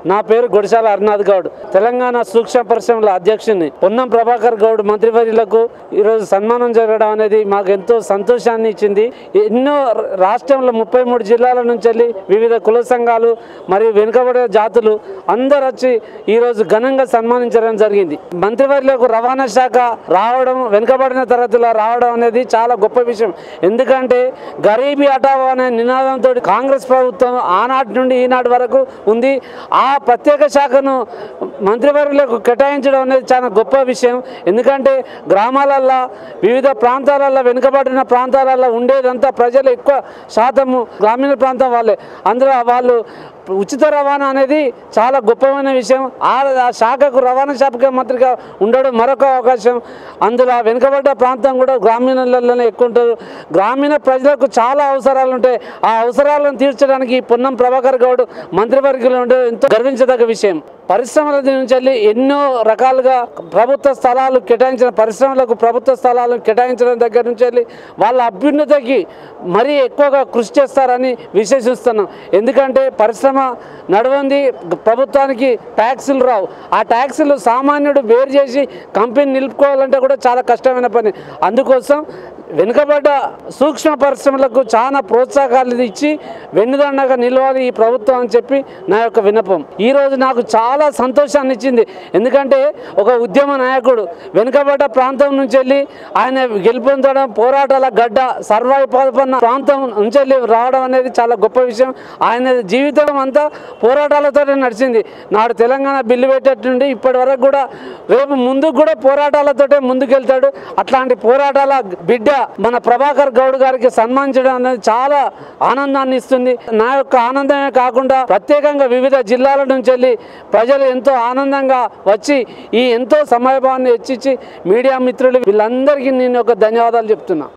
నా పేరు గుడిశాల అరునాథ్ గౌడ్, తెలంగాణ సూక్ష్మ పరిశ్రమల అధ్యక్షుని. పొన్నం ప్రభాకర్ గౌడ్ మంత్రివర్యులకు ఈరోజు సన్మానం జరగడం అనేది మాకు ఎంతో సంతోషాన్ని ఇచ్చింది. ఎన్నో రాష్ట్రంలో 33 జిల్లాల నుంచి వెళ్ళి వివిధ కుల సంఘాలు మరియు వెనుకబడిన జాతులు అందరూ వచ్చి ఈరోజు ఘనంగా సన్మానించడం జరిగింది. మంత్రివర్యులకు రవాణా శాఖ రావడం, వెనుకబడిన తరగతిలో రావడం అనేది చాలా గొప్ప విషయం. ఎందుకంటే గరీబీ హఠావో అనే నినాదంతో కాంగ్రెస్ ప్రభుత్వం ఆనాటి నుండి ఈనాటి వరకు ఉంది. ఆ ప్రత్యేక శాఖను మంత్రివర్యులకు కేటాయించడం అనేది చాలా గొప్ప విషయం. ఎందుకంటే గ్రామాలల్లో వివిధ ప్రాంతాలలో వెనుకబడిన ప్రాంతాలలో ఉండేదంతా ప్రజలు ఎక్కువ శాతము గ్రామీణ ప్రాంతం వాళ్ళే. అందులో వాళ్ళు ఉచిత రవాణా అనేది చాలా గొప్పమైన విషయం. ఆ శాఖకు రవాణా శాఖ మంత్రిగా ఉండడం మరొక అవకాశం. అందులో వెనుకబడ్డ ప్రాంతం కూడా గ్రామీణలలోనే ఎక్కువ ఉంటుంది. గ్రామీణ ప్రజలకు చాలా అవసరాలు ఉంటాయి. ఆ అవసరాలను తీర్చడానికి పొన్నం ప్రభాకర్ గౌడ్ మంత్రివర్గంలో ఉండడం ఎంతో గర్వించదగ్గ విషయం. పరిశ్రమల నుంచి వెళ్ళి ఎన్నో రకాలుగా ప్రభుత్వ స్థలాలు కేటాయించిన పరిశ్రమలకు ప్రభుత్వ స్థలాలను కేటాయించడం దగ్గర నుంచి వెళ్ళి వాళ్ళ అభ్యున్నతికి మరీ ఎక్కువగా కృషి చేస్తారని విశ్వసిస్తున్నాం. ఎందుకంటే పరిశ్రమ నడవంది, ప్రభుత్వానికి ట్యాక్సులు రావు. ఆ ట్యాక్సులు సామాన్యుడు బేర్ చేసి కంపెనీ నిలుపుకోవాలంటే కూడా చాలా కష్టమైన పని. అందుకోసం వెనుకబడ్డ సూక్ష్మ పరిశ్రమలకు చాలా ప్రోత్సాహాలు ఇచ్చి వెన్నుదండగా నిలవాలి ఈ ప్రభుత్వం అని చెప్పి నా యొక్క విన్నపం. ఈరోజు నాకు చాలా సంతోషాన్ని ఇచ్చింది. ఎందుకంటే ఒక ఉద్యమ నాయకుడు వెనుకబడ్డ ప్రాంతం నుంచి వెళ్ళి ఆయన గెలుపొందడం, పోరాటాల గడ్డ సర్వైపన్న ప్రాంతం నుంచి వెళ్ళి రావడం అనేది చాలా గొప్ప విషయం. ఆయన జీవితం అంతా పోరాటాలతో నడిచింది. నాడు తెలంగాణ బిల్లు పెట్టేటండి ఇప్పటి వరకు కూడా, రేపు ముందుకు కూడా పోరాటాలతోటే ముందుకెళ్తాడు. అట్లాంటి పోరాటాల బిడ్డ మన ప్రభాకర్ గౌడ్ గారికి సన్మానించడం అనేది చాలా ఆనందాన్ని ఇస్తుంది. నా యొక్క ఆనందమే కాకుండా ప్రత్యేకంగా వివిధ జిల్లాల నుంచి వెళ్ళి ప్రజలు ఎంతో ఆనందంగా వచ్చి ఈ ఎంతో సమయభావాన్ని హెచ్చించి మీడియా మిత్రులు వీళ్ళందరికీ నేను ఒక ధన్యవాదాలు చెప్తున్నా.